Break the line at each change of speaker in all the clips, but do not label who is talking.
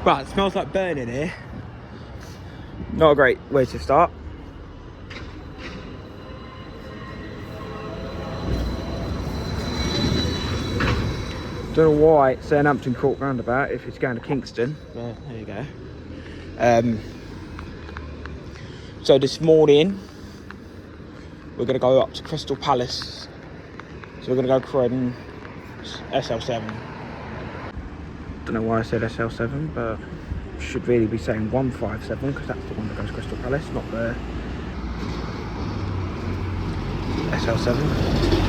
Right, it smells like burning here. Not a great way to start. Don't know why it's saying Hampton Court roundabout if it's going to Kingston. But there you go. So this morning we're going to go up to Crystal Palace. So we're going to go Croydon SL7. Don't know why I said SL7, but should really be saying 157 because that's the one that goes to Crystal Palace, not the SL7.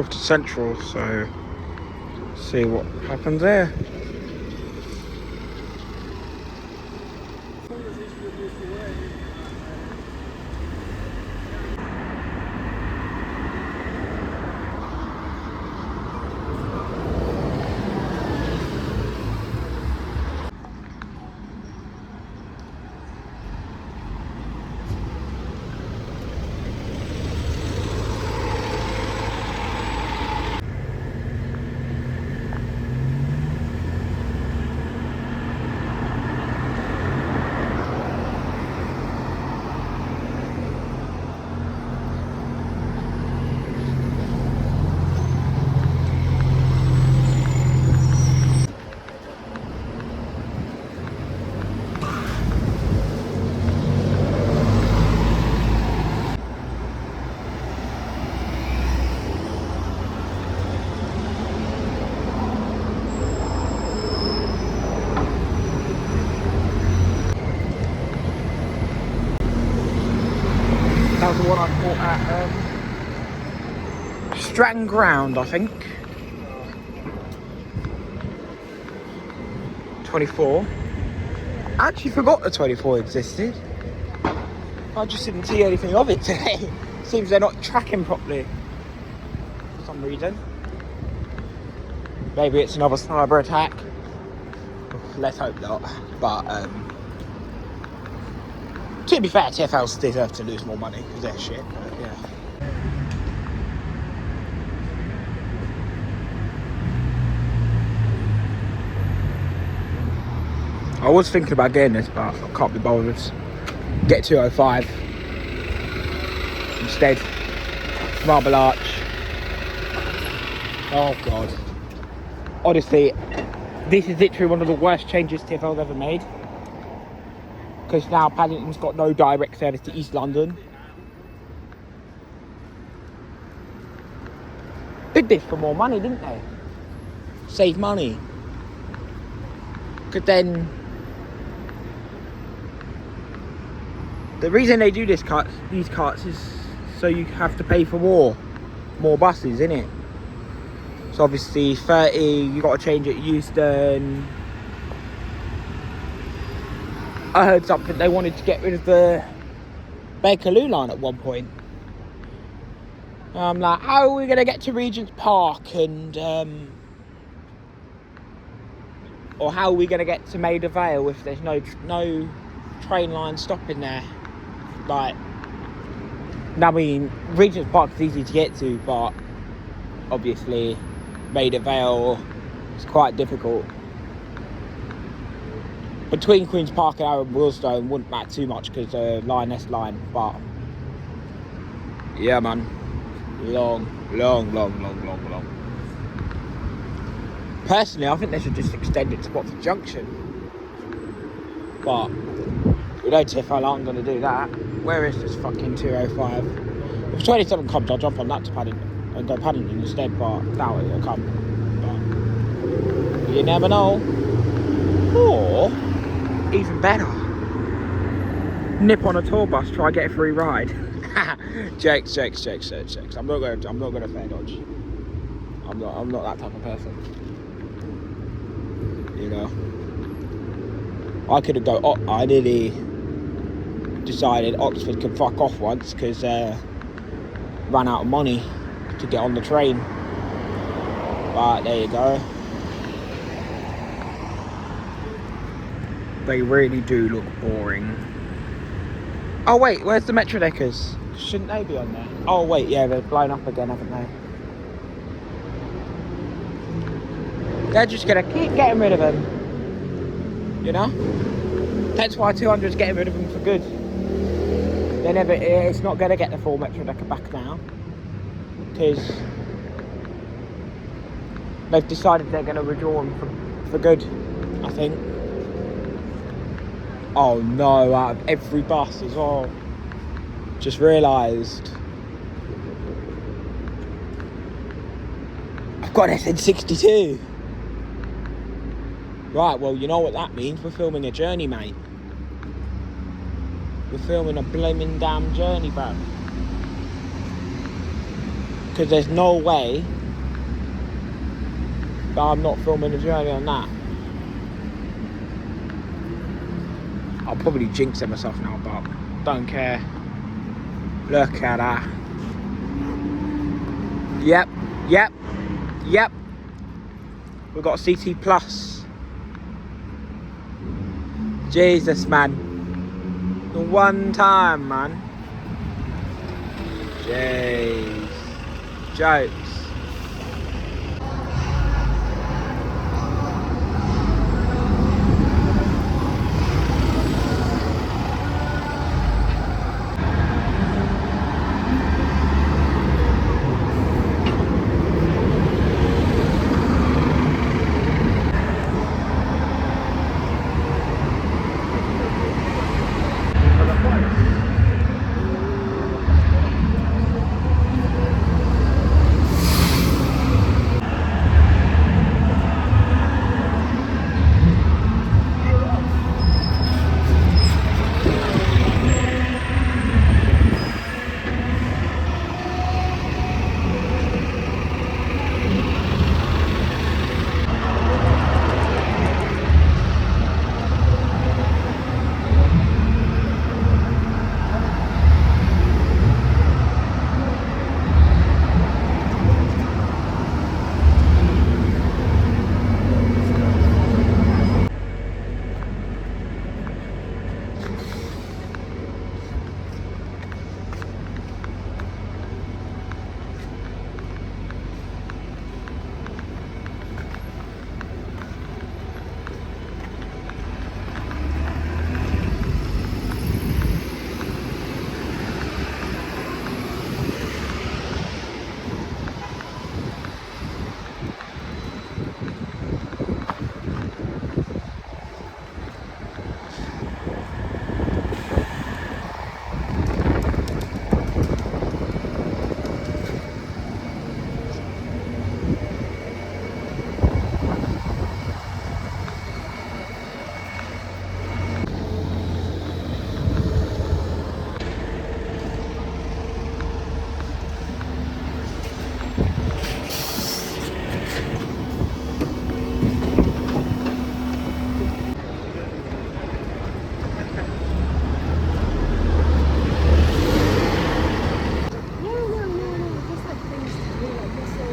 off to Central, so see what happens there. That was the one I bought at Stratton Ground, I think. 24. I actually forgot the 24 existed. I just didn't see anything of it today. Seems they're not tracking properly for some reason. Maybe it's another cyber attack. Let's hope not. But to be fair, TFLs deserve to lose more money because they're shit. But yeah. I was thinking about getting this, but I can't be bothered. Get 205 instead. Marble Arch. Oh god. Honestly, this is literally one of the worst changes TFL's ever made. Because now Paddington's got no direct service to East London. Did this for more money, didn't they? Save money. Because then the reason they do these cuts is so you have to pay for more buses, innit? So obviously 30, you got to change at Euston. I heard something they wanted to get rid of the Bakerloo line at one point. I'm like, how are we going to get to Regent's Park and or how are we going to get to Maida Vale if there's no train line stopping there? Like, I mean, Regent's Park is easy to get to, but obviously Maida Vale is quite difficult. Between Queen's Park and Aaron Willstone wouldn't matter too much because the Lioness line, but yeah, man, long. Personally, I think they should just extend it to Watford Junction, but we know TFL aren't going to do that. Where is this fucking 205? If 27 comes, I'll jump on that to Paddington and go Paddington instead, but doubt it'll come. But you never know. Or even better, nip on a tour bus, try get a free ride. Jokes. I'm not gonna fair dodge. I'm not that type of person. You know, I could have I nearly decided Oxford could fuck off once because ran out of money to get on the train. But there you go. They really do look boring. Oh wait, where's the Metro Deckers? Shouldn't they be on there? Oh wait, yeah, they've blown up again, haven't they? They're just gonna keep getting rid of them. You know? That's why 200's getting rid of them for good. It's not gonna get the full Metro Decker back now. Because they've decided they're gonna withdraw them for good, I think. Oh no, out of every bus as well. Just realised I've got an SN62. Right, well, you know what that means. We're filming a journey, mate. We're filming a blaming damn journey, bro. because there's no way that I'm not filming the journey on that. I'll probably jinx it myself now, but don't care. Look at that. Yep. We've got CT Plus. Jesus, man. The one time, man. Jeez. Jokes.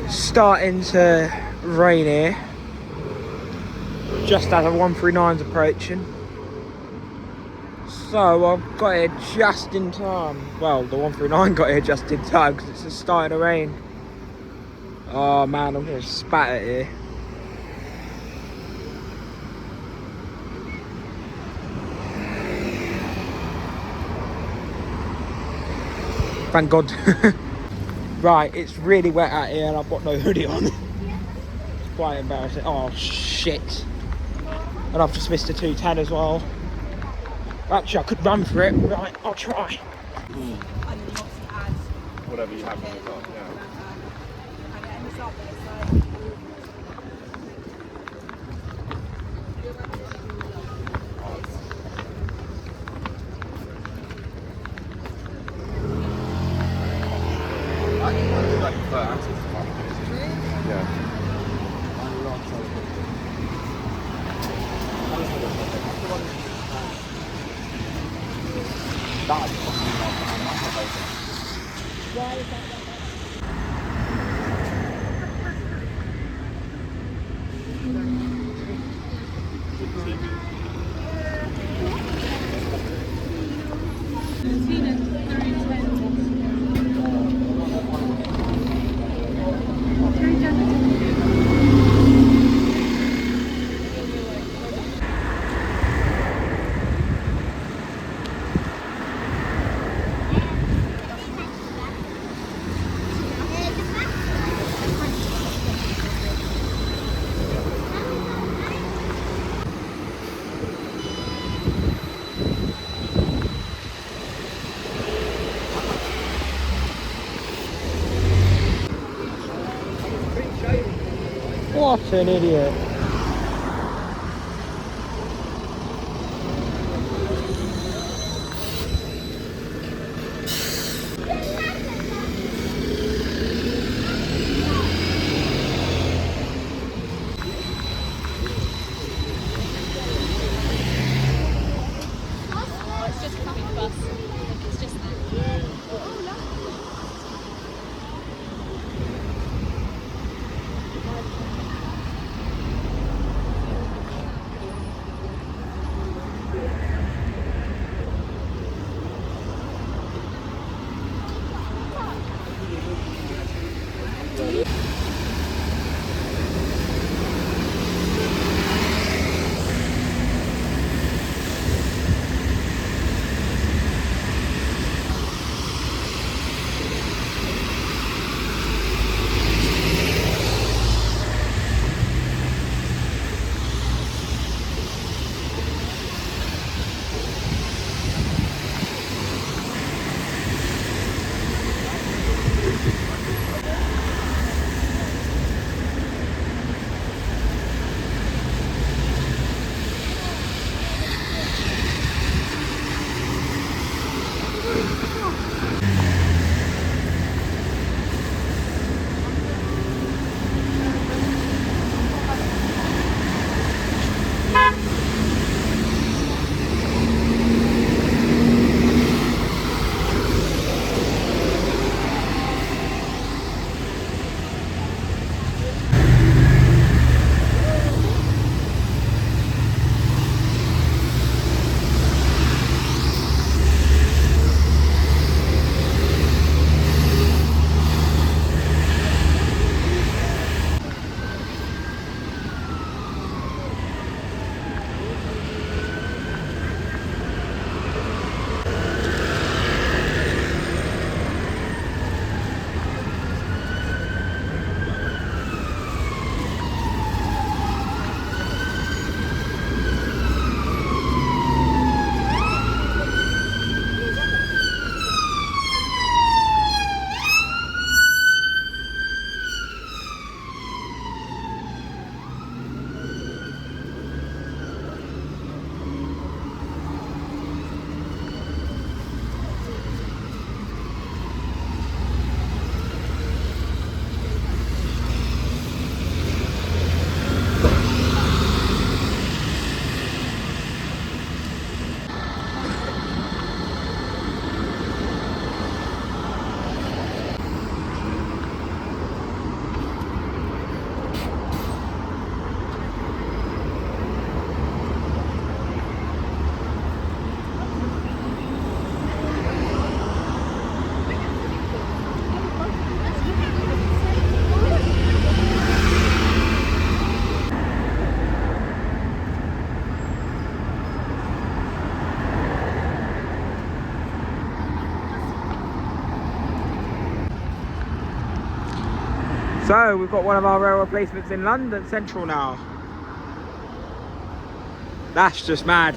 Starting to rain here, just as a 139's approaching. So I've got here just in time. Well, the 139 got here just in time because it's just starting to rain. Oh man, I'm gonna spat it here. Thank God. Right, it's really wet out here and I've got no hoodie on. It's quite embarrassing. Oh shit. And I've just missed a 210 as well. Actually, I could run for it. Right, I'll try.
Whatever you have on the top, yeah.
What an idiot. So we've got one of our rail replacements in London Central now. That's just mad.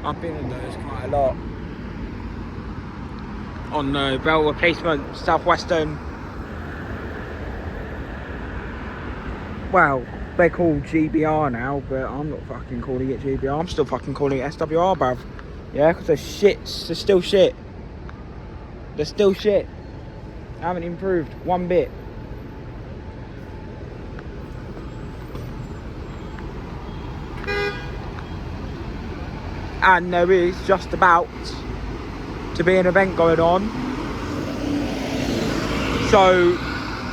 I've been in those quite a lot. On the rail replacement, Southwestern. Well, they're called GBR now, but I'm not fucking calling it GBR. I'm still fucking calling it SWR, bruv. Yeah, because they're shits. They're still shit. They're still shit. Haven't improved one bit. And there is just about to be an event going on. So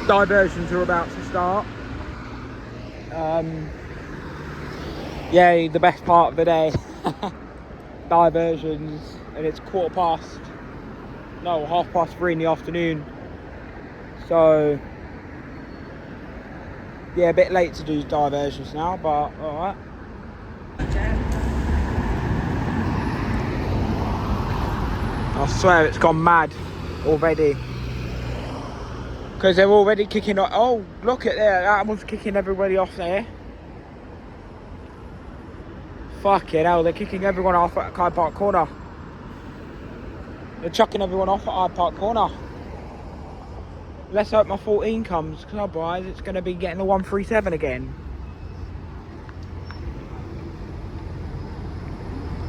diversions are about to start. Yeah, the best part of the day. Diversions, and it's 3:30 in the afternoon. So yeah, a bit late to do diversions now, but alright. I swear it's gone mad already. Because they're already kicking off. Oh, look at there. That one's kicking everybody off there. Fucking hell, they're kicking everyone off at Hyde Park Corner. They're chucking everyone off at Hyde Park Corner. Let's hope my 14 comes, because otherwise it's going to be getting the 137 again.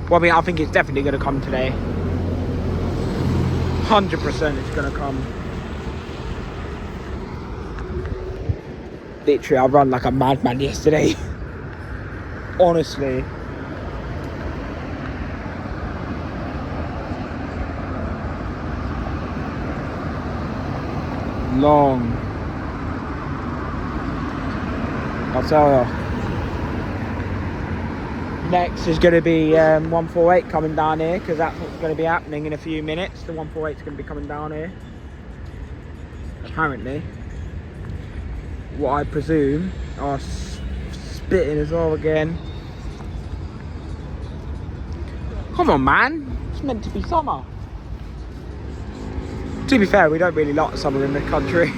Well, I mean, I think it's definitely going to come today. 100% it's going to come. Literally, I run like a madman yesterday. Honestly. Long. I'll tell you. Next is going to be 148 coming down here, because that's what's going to be happening in a few minutes. The 148 is going to be coming down here. Apparently. What I presume are spitting as well again. Come on, man. It's meant to be summer. To be fair, we don't really like summer in the country.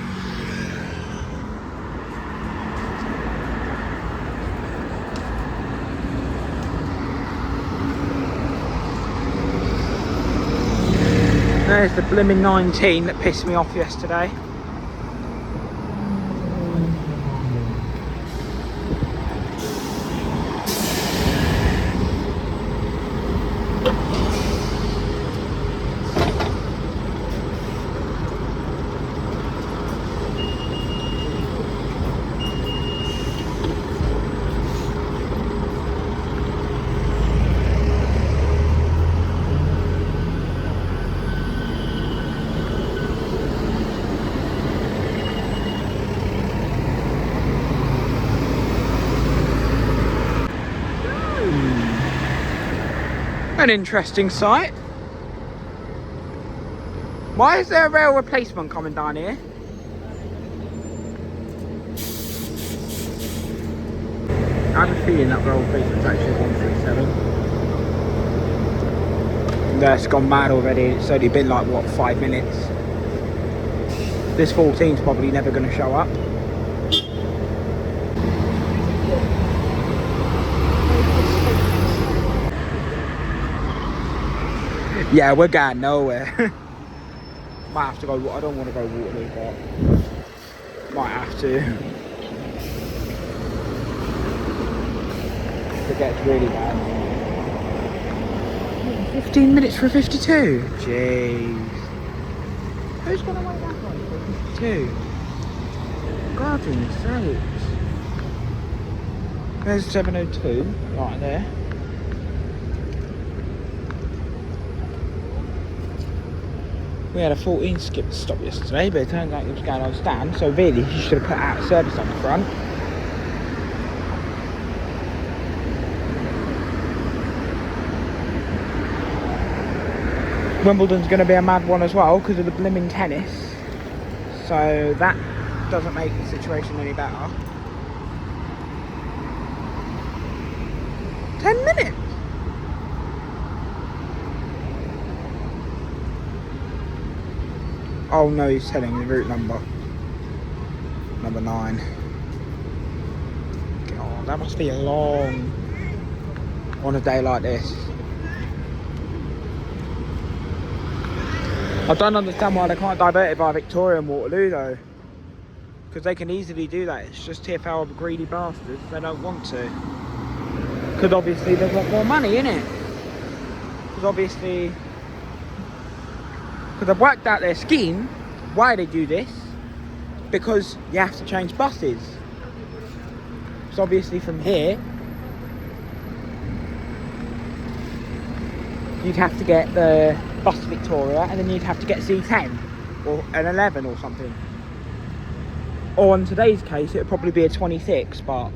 There's the blimmin' 19 that pissed me off yesterday. An interesting sight. Why is there a rail replacement coming down here? I have a feeling that rail replacement's actually 137. That's gone mad already. It's only been like, what, 5 minutes? This 14's probably never going to show up. Yeah, we're going nowhere. Might have to go. I don't want to go Waterloo, but might have to. It gets really bad. 15 minutes for 52. Jeez. Who's gonna wait that long for 52? Guardian sakes. There's 702 right there. We had a 14 skip stop yesterday, but it turns out it was going on stand, so really you should have put out a service on the front. Wimbledon's going to be a mad one as well because of the blimmin' tennis, so that doesn't make the situation any better. 10 minutes! Oh no, he's telling the route number. Number 9. Oh, that must be long on a day like this. I don't understand why they can't divert it by Victoria and Waterloo though. Because they can easily do that. It's just TfL are greedy bastards. They don't want to. Because obviously they've got more money, innit? Because obviously... Because they've worked out their scheme. Why they do this? Because you have to change buses. So obviously from here... You'd have to get the bus to Victoria and then you'd have to get C10. Or an 11 or something. Or in today's case, it would probably be a 26, but...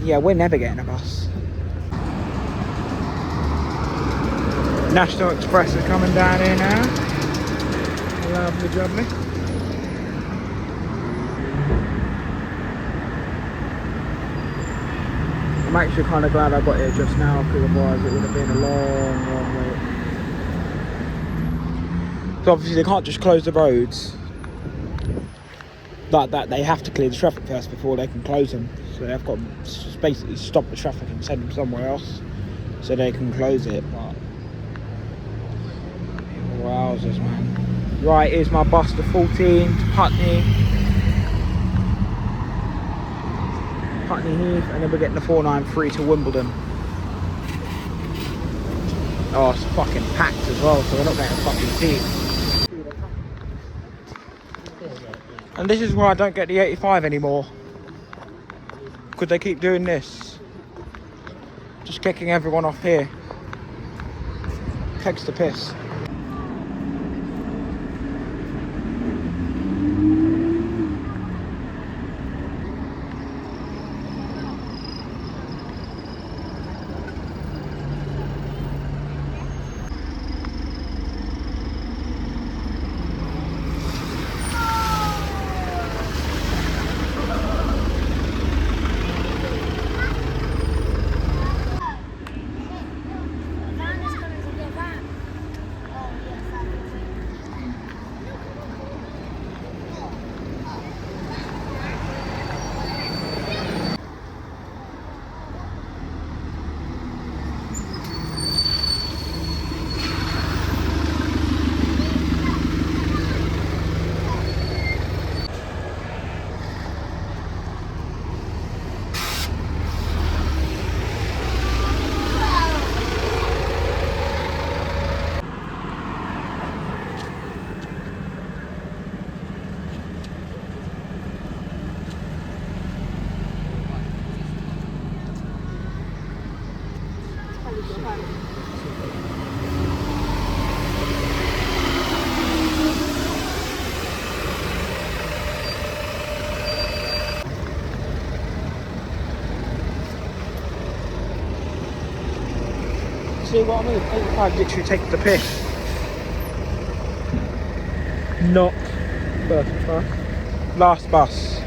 Yeah, we're never getting a bus. National Express is coming down here now. Lovely jubbly. I'm actually kind of glad I got here just now, because otherwise it would have been a long, long wait. So obviously they can't just close the roads like that. They have to clear the traffic first before they can close them. So they've got to basically stop the traffic and send them somewhere else so they can close it. But wowzers, man. Right, here's my bus to 14 to Putney Heath, and then we're getting the 493 to Wimbledon. Oh, it's fucking packed as well, so we're not getting a fucking seat. And this is why I don't get the 85 anymore. Because they keep doing this. Just kicking everyone off here. Takes the piss. See what I mean? 85 literally takes the piss. Not first bus. Last bus.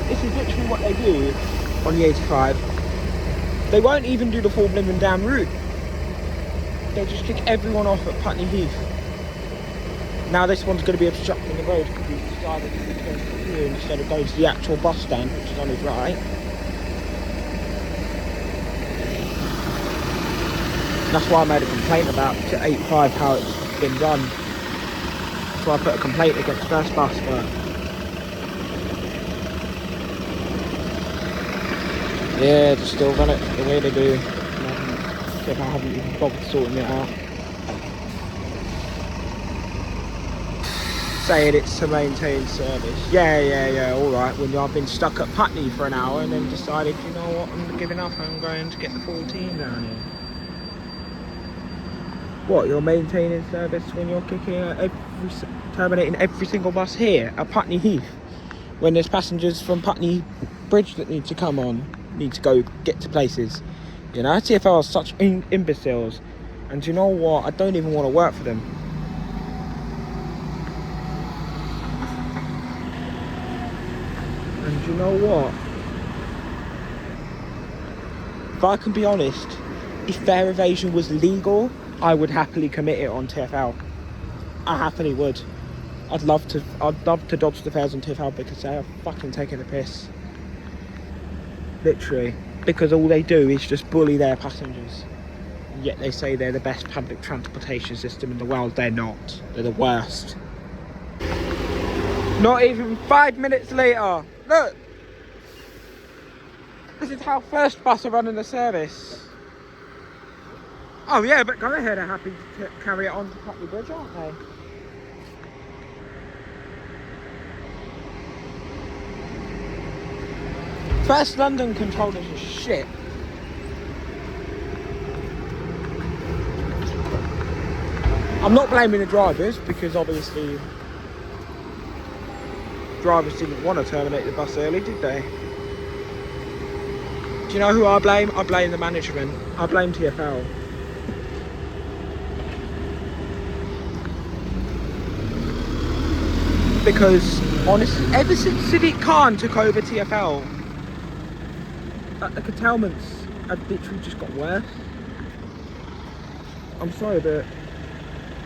This is literally what they do on the 85. They won't even do the full blimmin' damn route. They'll just kick everyone off at Putney Heath. Now this one's going to be obstructing the road because he's decided to go here instead of going to the actual bus stand, which is on his right. That's why I made a complaint about to 85 how it's been done. So I put a complaint against First Bus, but yeah, just still run it the way they do. I haven't even bothered sorting it out. saying it's to maintain service. Yeah, alright. When I've been stuck at Putney for an hour and then decided, you know what, I'm giving up, I'm going to get the 14 down here. What, you're maintaining service when you're terminating every single bus here at Putney Heath? When there's passengers from Putney Bridge that need to come on, need to go get to places. You know, TfL are such imbeciles. And you know what, I don't even want to work for them. And you know what? If I can be honest, if fare evasion was legal, I would happily commit it on TfL. I happily would. I'd love to dodge the fares on TfL because they are fucking taking the piss. Literally. Because all they do is just bully their passengers. And yet they say they're the best public transportation system in the world. They're not. They're the worst. Not even 5 minutes later. Look! This is how First Bus are running the service. Oh yeah, but Go Ahead are happy to carry it on to Putney Bridge, aren't they? First London controllers are shit. I'm not blaming the drivers because obviously drivers didn't want to terminate the bus early, did they? Do you know who I blame? I blame the management. I blame TfL. Because honestly, ever since Sadiq Khan took over TfL, the curtailments have literally just got worse. I'm sorry, but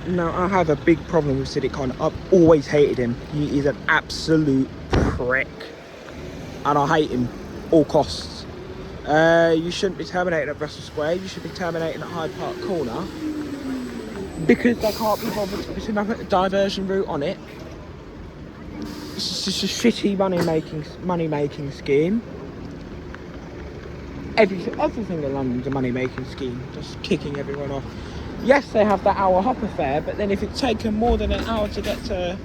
no, I have a big problem with Sadiq Khan. I've always hated him. He is an absolute prick, and I hate him all costs. You shouldn't be terminating at Russell Square. You should be terminating at Hyde Park Corner because they can't be bothered to put another diversion route on it. It's just a shitty money making scheme. Everything in London's a money making scheme, just kicking everyone off. Yes, they have that hour hopper fare, but then if it's taken more than an hour to get to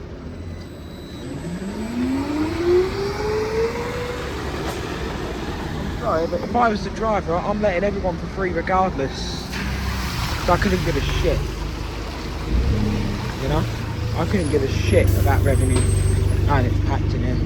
sorry, but if I was the driver, I'm letting everyone for free regardless. So I couldn't give a shit. You know? I couldn't give a shit about revenue. And it's packed in here.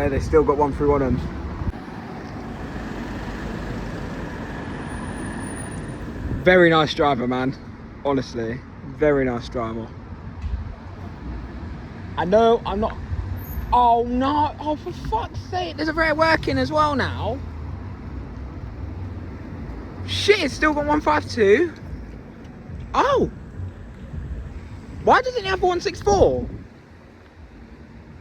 go, they still got 131 on them. Very nice driver, man. Honestly, very nice driver. I know I'm not... Oh no, oh for fuck's sake, there's a rear working as well now. Shit, it's still got 152. Oh. Why doesn't it have 164?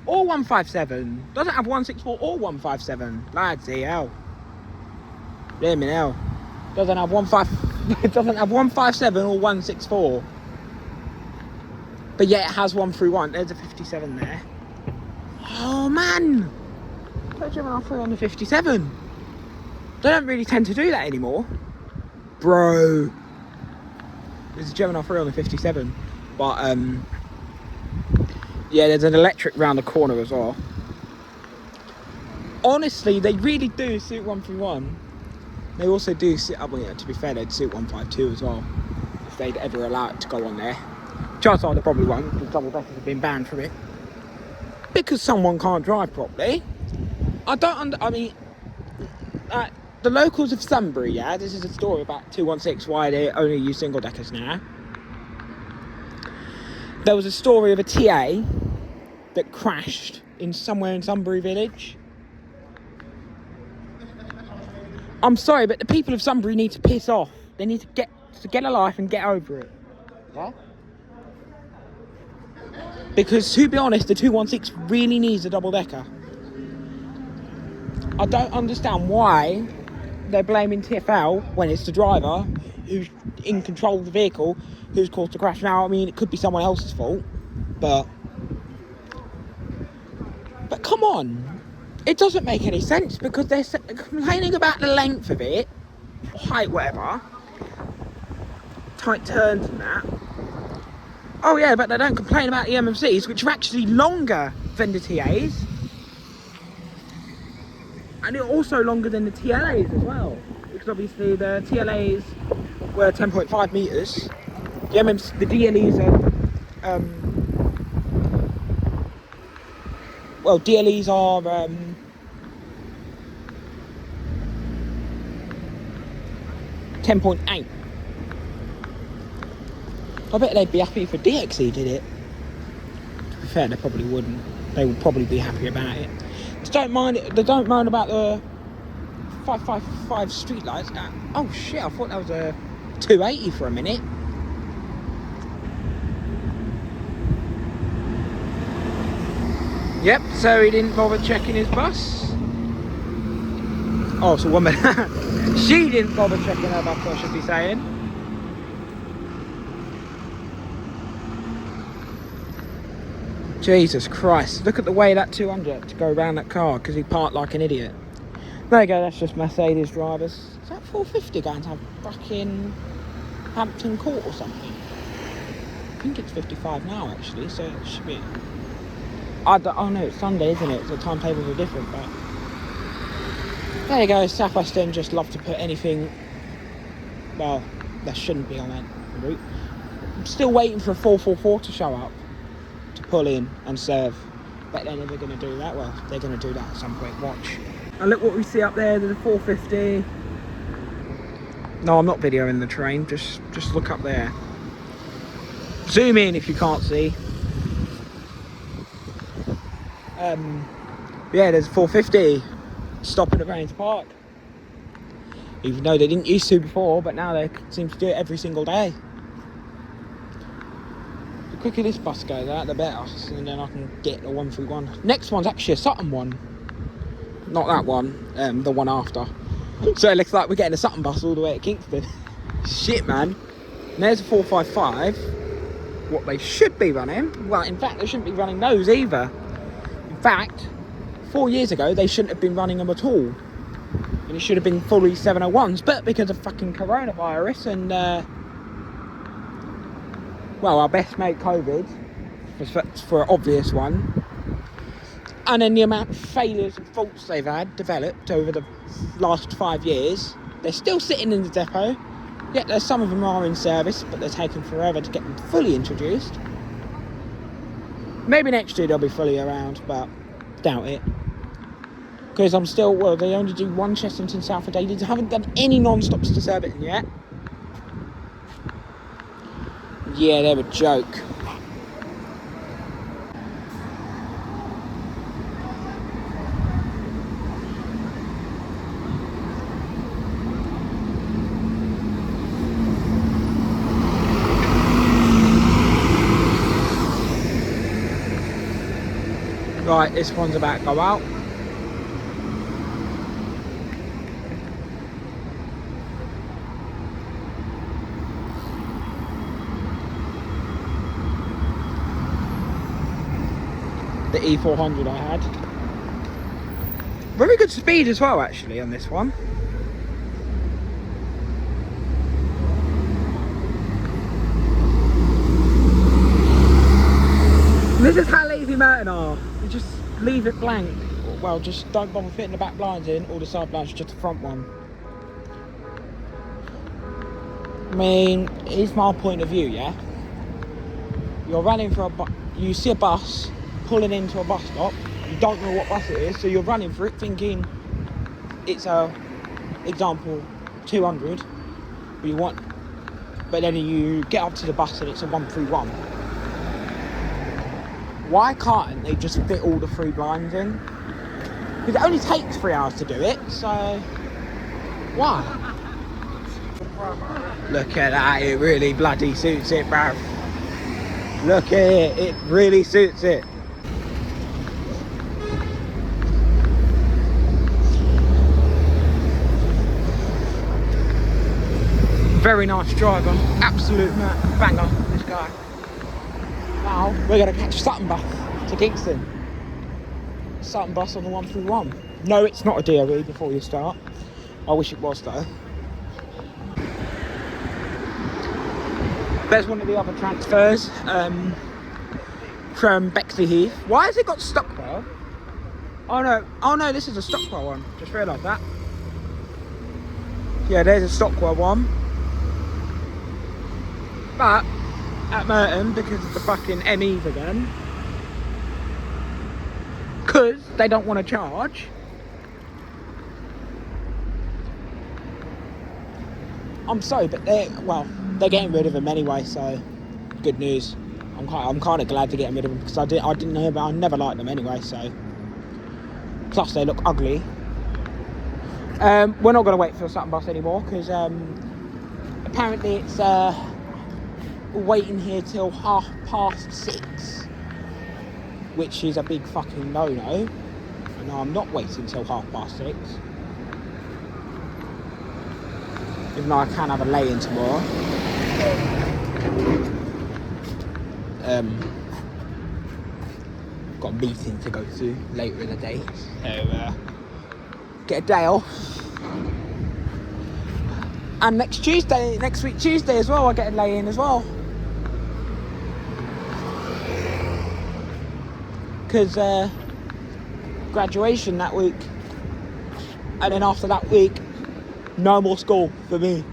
Or 157? Doesn't have 164 or 157. Lads, hell. Let me know. Doesn't have 157 or 164. But yeah, it has 131. There's a 57 there. Oh man! Put Gemini 3 on the 57. They don't really tend to do that anymore. Bro. There's a Gemini 3 on the 57. But yeah, there's an electric round the corner as well. Honestly, they really do suit 131. They also do suit, well, yeah, to be fair, they'd suit 152 as well, if they'd ever allow it to go on there. Chances are they probably won't, because double deckers have been banned from it. Because someone can't drive properly. I mean, the locals of Sunbury, yeah, this is a story about 216, why they only use single deckers now. There was a story of a TA that crashed in somewhere in Sunbury Village. I'm sorry, but the people of Sunbury need to piss off. They need to get a life and get over it. Yeah? Because, to be honest, the 216 really needs a double-decker. I don't understand why they're blaming TfL when it's the driver who's in control of the vehicle who's caused the crash. Now, I mean, it could be someone else's fault, but come on. It doesn't make any sense, because they're complaining about the length of it, height, whatever, tight turns and that. Oh yeah, but they don't complain about the MMCs, which are actually longer than the TAs. And they're also longer than the TLAs as well, because obviously the TLAs were 10.5 metres. The DLEs are, well, DLEs are 10.8. I bet they'd be happy if a DXE did it. To be fair, they probably wouldn't. They would probably be happy about it. They don't mind about the 555 streetlights. Oh shit! I thought that was a 280 for a minute. Yep, so he didn't bother checking his bus. Oh, so one minute. She didn't bother checking her bus, I should be saying. Jesus Christ, look at the way that 200 to go around that car, because he parked like an idiot. There you go, that's just Mercedes drivers. Is that 450 going to have fucking Hampton Court or something? I think it's 55 now actually, so it should be... Oh no, it's Sunday, isn't it? So the timetables are different, but... There you go, South Western just love to put anything... Well, that shouldn't be on that route. I'm still waiting for a 444 to show up, to pull in and serve. But they're never going to do that. Well, they're going to do that at some point, watch. And look what we see up there, there's a 450. No, I'm not videoing the train, just look up there. Zoom in if you can't see. Yeah, there's a 450 stopping at Rains Park. Even though they didn't used to before, but now they seem to do it every single day. The quicker this bus goes out, the better, and then I can get the 131. Next one's actually a Sutton one. Not that one, the one after. So it looks like we're getting a Sutton bus all the way to Kingston. Shit, man. And there's a 455. What they should be running. Well, in fact, they shouldn't be running those either. In fact, 4 years ago, they shouldn't have been running them at all. And it should have been fully 701s. But because of fucking coronavirus and, well, our best mate COVID, for an obvious one. And then the amount of failures and faults they've had developed over the last 5 years. They're still sitting in the depot. Yet there's some of them are in service, but they're taking forever to get them fully introduced. Maybe next year they'll be fully around, but doubt it. Because I'm still, well, they only do one Chessington South a day. They haven't done any non-stops to Surbiton yet. Yeah, they're a joke. Right, this one's about to go out. The E400 I had. Very good speed as well, actually, on this one. This is how lazy Merton are. You just leave it blank. Well, just don't bother fitting the back blinds in, all the side blinds, just the front one. I mean, here's my point of view, yeah? You're running for you see a bus pulling into a bus stop, you don't know what bus it is, so you're running for it thinking it's a, example, 200, but then you get up to the bus and it's a 131. Why can't they just fit all the 3 blinds in? Because it only takes 3 hours to do it, so why? Look at that, it really bloody suits it, bruv. Look at it, it really suits it. Very nice driver, absolute banger, this guy. Now we're going to catch a Sutton bus to Kingston. Sutton bus on the 131. No, it's not a DOE before you start. I wish it was though. There's one of the other transfers from Bexley Heath. Why has it got Stockwell? Oh no, this is a Stockwell one. Just realised that. Yeah, there's a Stockwell one. But at Merton, because of the fucking MEs again, because they don't want to charge, I'm sorry, but they're getting rid of them anyway, so good news. I'm kind of glad to get rid of them because I didn't know, but I never liked them anyway, so. Plus they look ugly. We're not going to wait for the Sutton bus anymore because apparently it's waiting here till 6:30, which is a big fucking no-no. And I'm not waiting till 6:30. Even though I can have a lay-in tomorrow. Got a meeting to go to later in the day, so get a day off. And next week Tuesday as well, I get a lay-in as well. Because graduation that week, and then after that week, no more school for me.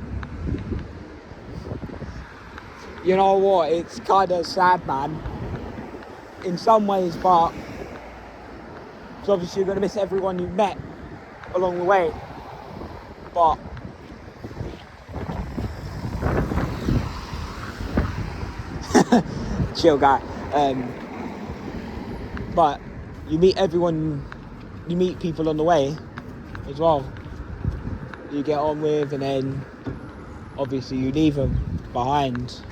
You know what, it's kind of sad, man, in some ways, but because obviously you're going to miss everyone you've met along the way, but chill guy. But you meet people on the way as well, you get on with, and then obviously you leave them behind.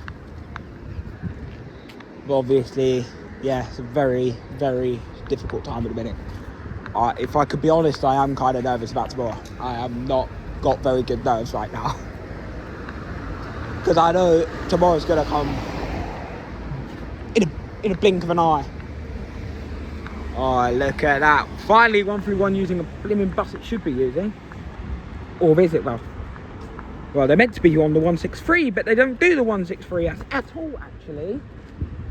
But obviously, yeah, it's a very, very difficult time at the minute. If I could be honest, I am kind of nervous about tomorrow. I have not got very good nerves right now. Because I know tomorrow's going to come in a blink of an eye. Oh, look at that. Finally, 131 using a blimmin' bus it should be using. Or is it? Well, they're meant to be on the 163, but they don't do the 163 at all, actually.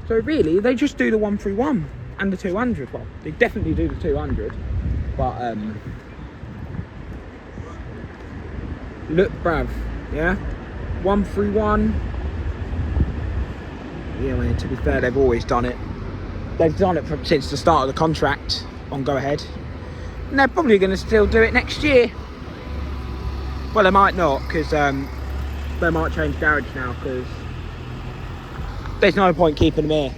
So really, they just do the 131 and the 200. Well, they definitely do the 200. But, look, bruv, yeah? 131. Yeah, I mean, to be fair, they've always done it. They've done it since the start of the contract on Go Ahead. And they're probably going to still do it next year. Well, they might not, because they might change garage now, because there's no point keeping them here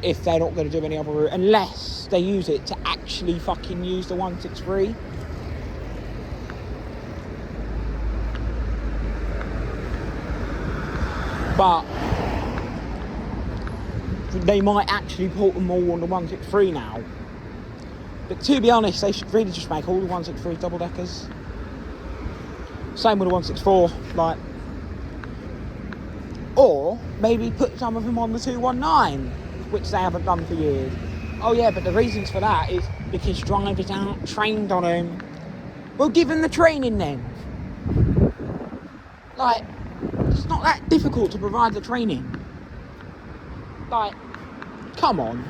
if they're not going to do any other route, unless they use it to actually fucking use the 163. But they might actually put them all on the 163 now. But to be honest, they should really just make all the 163 double deckers. Same with the 164, like, or maybe put some of them on the 219, which they haven't done for years. Oh yeah, but the reasons for that is because drivers aren't trained on them. Well, give them the training then. Like, it's not that difficult to provide the training. Like, come on.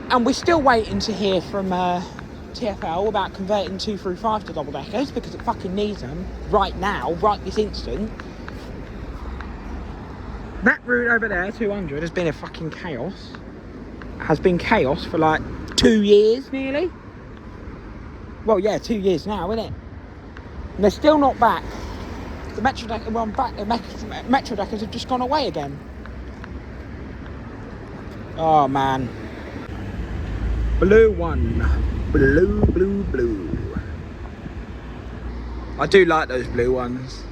And we're still waiting to hear from TfL about converting 235 to double deckers, because it fucking needs them right now, right this instant. That route over there, 200, has been a fucking chaos. Has been chaos for like 2 years nearly. Well, yeah, 2 years now, isn't it? And they're still not back. The Metro Decker, well, back, the Metro Deckers have just gone away again. Oh man. Blue one. Blue, blue, blue. I do like those blue ones.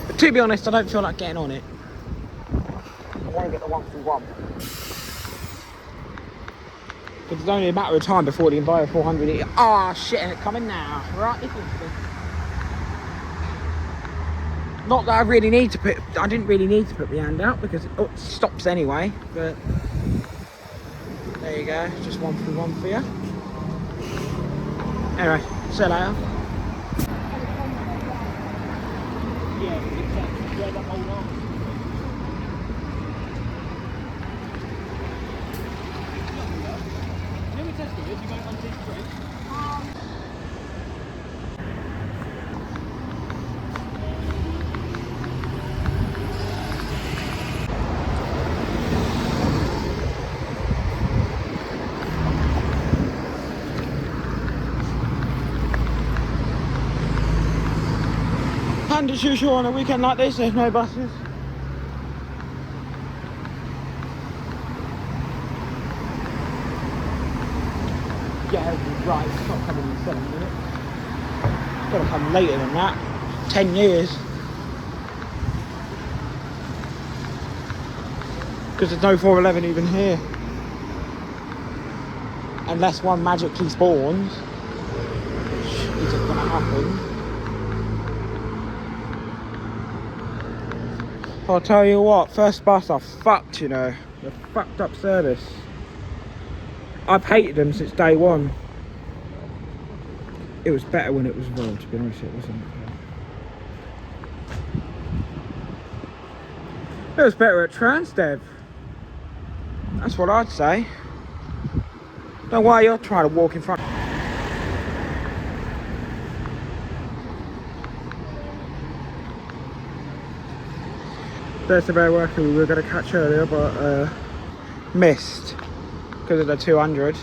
But to be honest, I don't feel like getting on it. I want to get the 131. Because it's only a matter of time before the Enviro 400. Ah, shit, and it's coming now. Right, this is good. Not that I really need to put, I didn't really need to put the hand out because it stops anyway, but there you go, just 131 for you. Anyway, see you later. And as usual on a weekend like this, there's no buses. Yeah, right, it's not coming in 7 minutes. It's got to come later than that. 10 years. Because there's no 411 even here. Unless one magically spawns, which isn't going to happen. I'll tell you what, first bus I fucked, you know. The fucked up service. I've hated them since day one. It was better when it was Vol, to be honest, it wasn't. It was better at Transdev. That's what I'd say. Don't know why you're trying to walk in front. There's the very worker we were going to catch earlier, but missed because of the 200.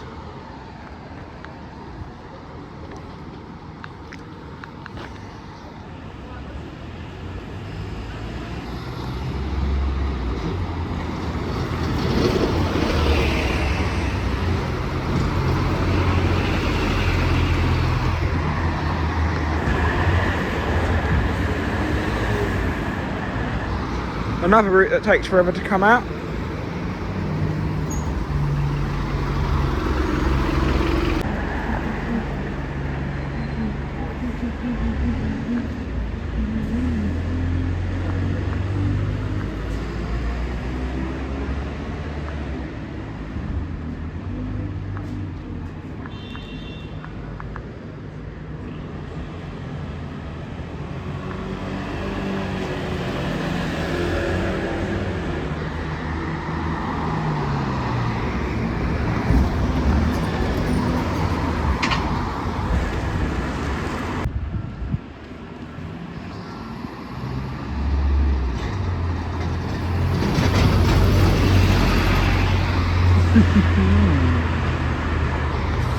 Another route that takes forever to come out.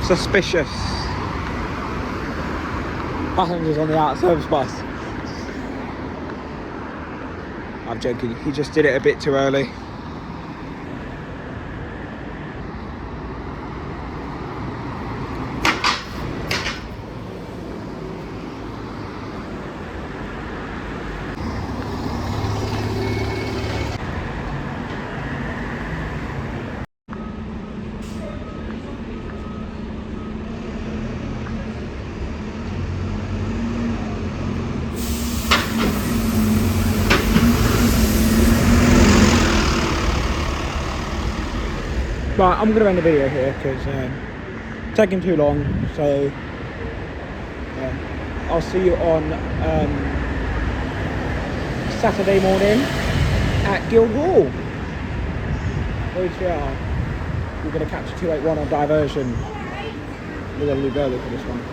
Suspicious. Passengers on the out service bus. I'm joking, he just did it a bit too early. Right, I'm going to end the video here because it's taking too long, so I'll see you on Saturday morning at Guildhall. We're going to catch a 281 on diversion. We're going to leave early for this one.